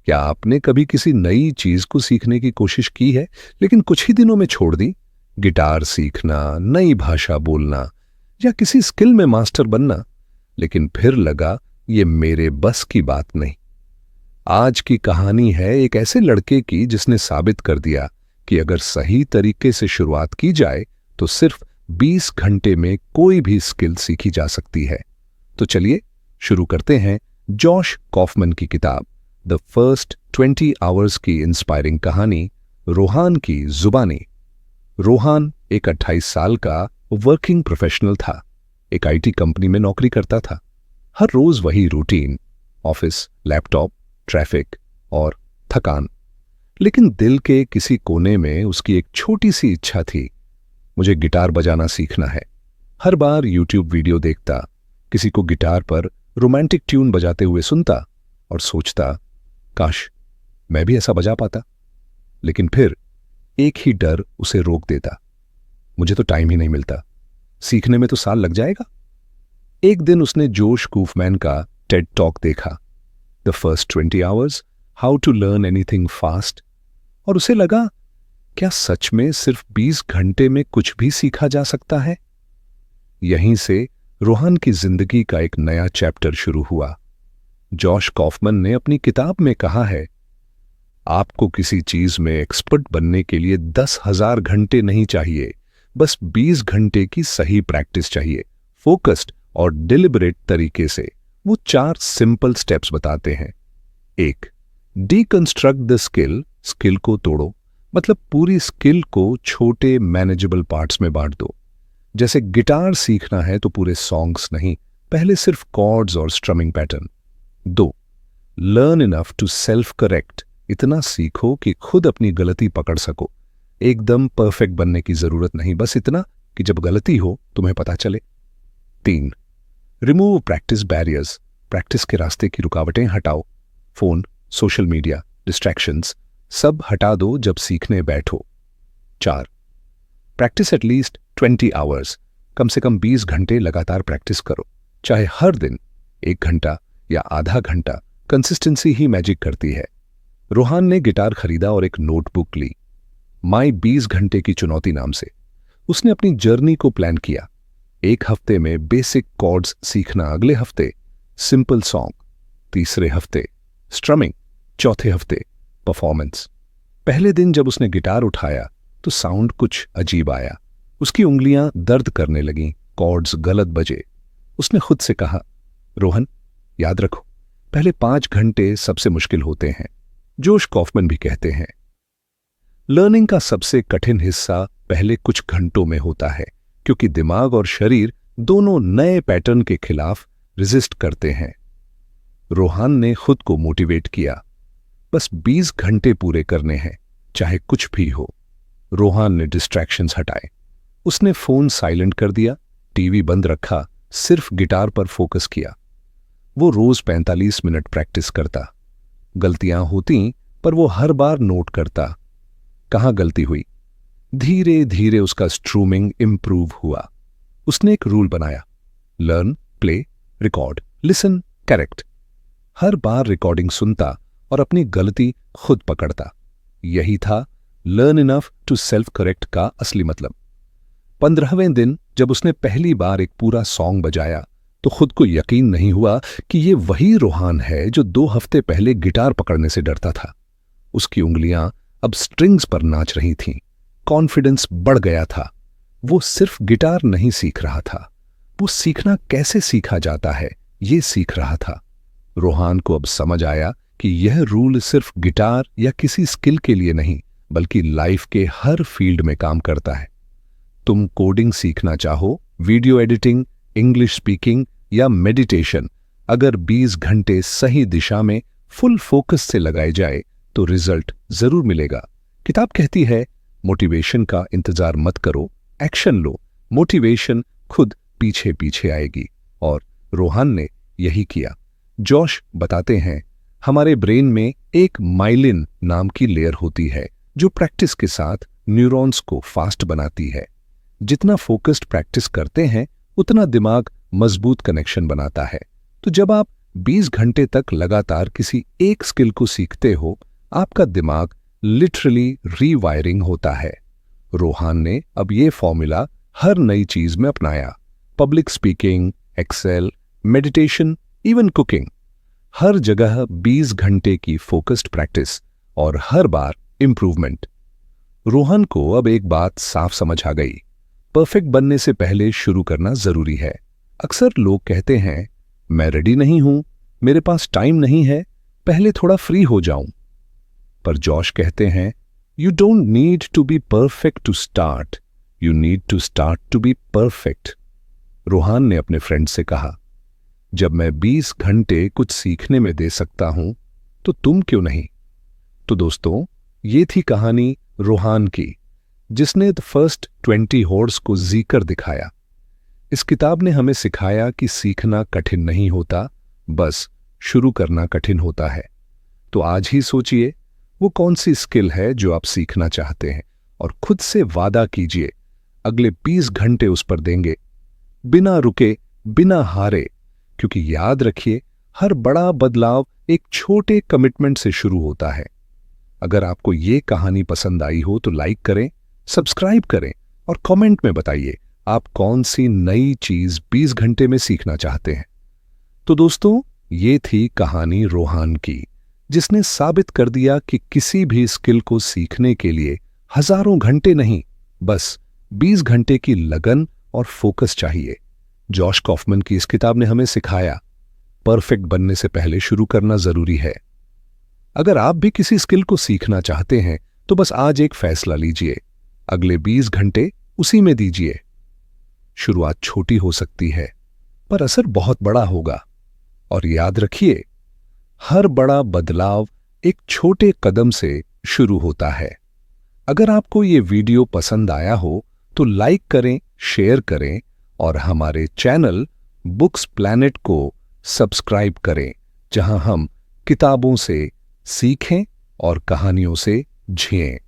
क्या आपने कभी किसी नई चीज को सीखने की कोशिश की है लेकिन कुछ ही दिनों में छोड़ दी? गिटार सीखना, नई भाषा बोलना या किसी स्किल में मास्टर बनना, लेकिन फिर लगा ये मेरे बस की बात नहीं। आज की कहानी है एक ऐसे लड़के की जिसने साबित कर दिया कि अगर सही तरीके से शुरुआत की जाए तो सिर्फ 20 घंटे में कोई भी स्किल सीखी जा सकती है। तो चलिए शुरू करते हैं जॉश कॉफमैन की किताब द फर्स्ट 20 आवर्स की इंस्पायरिंग कहानी रोहान की जुबानी। रोहान एक 28 साल का वर्किंग प्रोफेशनल था। एक आईटी कंपनी में नौकरी करता था। हर रोज वही रूटीन, ऑफिस, लैपटॉप, ट्रैफिक और थकान। लेकिन दिल के किसी कोने में उसकी एक छोटी सी इच्छा थी, मुझे गिटार बजाना सीखना है। हर बार यूट्यूब वीडियो देखता, किसी को गिटार पर रोमांटिक ट्यून बजाते हुए सुनता और सोचता, काश मैं भी ऐसा बजा पाता। लेकिन फिर एक ही डर उसे रोक देता, मुझे तो टाइम ही नहीं मिलता, सीखने में तो साल लग जाएगा। एक दिन उसने जोश कूफमैन का टेड टॉक देखा, the first 20 hours, how to learn anything fast, और उसे लगा, क्या सच में सिर्फ 20 घंटे में कुछ भी सीखा जा सकता है? यहीं से रोहान की जिंदगी का एक नया चैप्टर शुरू हुआ। जॉश कॉफमैन ने अपनी किताब में कहा है, आपको किसी चीज में एक्सपर्ट बनने के लिए 10,000 घंटे नहीं चाहिए, बस 20 घंटे की सही प्रैक्टिस चाहिए, फोकस्ड और डिलिबरेट तरीके से। वो 4 सिंपल स्टेप्स बताते हैं। 1. डीकंस्ट्रक्ट द स्किल, स्किल को तोड़ो, मतलब पूरी स्किल को छोटे मैनेजेबल पार्ट्स में बांट दो। जैसे गिटार सीखना है तो पूरे सॉन्ग्स नहीं, पहले सिर्फ कॉर्ड्स और strumming pattern. 2. Learn enough to self correct, इतना सीखो कि खुद अपनी गलती पकड़ सको। एकदम परफेक्ट बनने की जरूरत नहीं, बस इतना कि जब गलती हो तुम्हें पता चले। 3. रिमूव प्रैक्टिस बैरियर्स, प्रैक्टिस के रास्ते की रुकावटें हटाओ। फोन, सोशल मीडिया, डिस्ट्रैक्शंस सब हटा दो जब सीखने बैठो। 4. प्रैक्टिस एटलीस्ट 20 आवर्स, कम से कम 20 घंटे लगातार प्रैक्टिस करो, चाहे हर दिन 1 घंटा या आधा घंटा। कंसिस्टेंसी ही मैजिक करती है। रोहान ने गिटार खरीदा और एक नोटबुक ली, माई 20 घंटे की चुनौती नाम से। उसने अपनी जर्नी को प्लान किया। 1 हफ्ते में बेसिक कॉर्ड्स सीखना, अगले हफ्ते सिंपल सॉन्ग, तीसरे हफ्ते स्ट्रमिंग, चौथे हफ्ते परफॉर्मेंस। पहले दिन जब उसने गिटार उठाया तो साउंड कुछ अजीब आया, उसकी उंगलियां दर्द करने लगीं, कॉर्ड्स गलत बजे। उसने खुद से कहा, रोहन याद रखो, पहले 5 घंटे सबसे मुश्किल होते हैं। जोश कॉफमैन भी कहते हैं, लर्निंग का सबसे कठिन हिस्सा पहले कुछ घंटों में होता है, क्योंकि दिमाग और शरीर दोनों नए पैटर्न के खिलाफ रेजिस्ट करते हैं। रोहान ने खुद को मोटिवेट किया, बस 20 घंटे पूरे करने हैं, चाहे कुछ भी हो। रोहान ने डिस्ट्रैक्शंस हटाए। उसने फोन साइलेंट कर दिया, टीवी बंद रखा, सिर्फ गिटार पर फोकस किया। वो रोज 45 मिनट प्रैक्टिस करता। गलतियां होती, पर वो हर बार नोट करता, कहां गलती हुई। धीरे धीरे उसका स्ट्रूमिंग इंप्रूव हुआ। उसने एक रूल बनाया, learn, play, record, listen, correct. हर बार रिकॉर्डिंग सुनता और अपनी गलती खुद पकड़ता। यही था learn enough to self correct का असली मतलब। 15वें दिन जब उसने पहली बार एक पूरा सॉन्ग बजाया तो खुद को यकीन नहीं हुआ कि ये वही रोहान है जो 2 हफ्ते पहले गिटार पकड़ने से डरता था। उसकी उंगलियां अब स्ट्रिंग्स पर नाच रही थीं। कॉन्फिडेंस बढ़ गया था। वो सिर्फ गिटार नहीं सीख रहा था, वो सीखना कैसे सीखा जाता है ये सीख रहा था। रोहान को अब समझ आया कि यह रूल सिर्फ गिटार या किसी स्किल के लिए नहीं, बल्कि लाइफ के हर फील्ड में काम करता है। तुम कोडिंग सीखना चाहो, वीडियो एडिटिंग, इंग्लिश स्पीकिंग या मेडिटेशन, अगर 20 घंटे सही दिशा में फुल फोकस से लगाए जाए तो रिजल्ट जरूर मिलेगा। किताब कहती है, मोटिवेशन का इंतजार मत करो, एक्शन लो, मोटिवेशन खुद पीछे पीछे आएगी। और रोहान ने यही किया। जॉश बताते हैं, हमारे ब्रेन में एक माइलिन नाम की लेयर होती है जो प्रैक्टिस के साथ न्यूरॉन्स को फास्ट बनाती है। जितना फोकस्ड प्रैक्टिस करते हैं उतना दिमाग मजबूत कनेक्शन बनाता है। तो जब आप 20 घंटे तक लगातार किसी एक स्किल को सीखते हो, आपका दिमाग लिटरली रीवायरिंग होता है। रोहान ने अब ये फॉर्मूला हर नई चीज में अपनाया। Public speaking, Excel, meditation, even cooking, हर जगह 20 घंटे की फोकस्ड प्रैक्टिस और हर बार इंप्रूवमेंट। रोहन को अब एक बात साफ समझ आ गई, परफेक्ट बनने से पहले शुरू करना जरूरी है। अक्सर लोग कहते हैं, मैं रेडी नहीं हूं, मेरे पास टाइम नहीं है, पहले थोड़ा फ्री हो जाऊं। पर जॉश कहते हैं, you don't need to be perfect to start, you need to start to be perfect. Rohan ने अपने फ्रेंड से कहा, जब मैं 20 घंटे कुछ सीखने में दे सकता हूं, तो तुम क्यों नहीं? तो दोस्तों, ये थी कहानी रोहन की, जिसने द फर्स्ट 20 हॉर्स को जीकर दिखाया। इस किताब ने हमें सिखाया कि सीखना कठिन नहीं होता, बस शुरू करना कठिन होता है। तो आज ही सोचिए, वो कौन सी स्किल है जो आप सीखना चाहते हैं, और खुद से वादा कीजिए अगले 20 घंटे उस पर देंगे, बिना रुके, बिना हारे। क्योंकि याद रखिए, हर बड़ा बदलाव एक छोटे कमिटमेंट से शुरू होता है। अगर आपको ये कहानी पसंद आई हो तो लाइक करें, सब्सक्राइब करें और कमेंट में बताइए आप कौन सी नई चीज 20 घंटे में सीखना चाहते हैं। तो दोस्तों, ये थी कहानी रोहन की, जिसने साबित कर दिया कि किसी भी स्किल को सीखने के लिए हजारों घंटे नहीं, बस 20 घंटे की लगन और फोकस चाहिए। जॉश कॉफमैन की इस किताब ने हमें सिखाया, परफेक्ट बनने से पहले शुरू करना जरूरी है। अगर आप भी किसी स्किल को सीखना चाहते हैं तो बस आज एक फैसला लीजिए, अगले 20 घंटे उसी में दीजिए। शुरुआत छोटी हो सकती है, पर असर बहुत बड़ा होगा। और याद रखिए, हर बड़ा बदलाव एक छोटे कदम से शुरू होता है। अगर आपको ये वीडियो पसंद आया हो तो लाइक करें, शेयर करें और हमारे चैनल बुक्स प्लैनेट को सब्सक्राइब करें, जहां हम किताबों से सीखें और कहानियों से जिएं।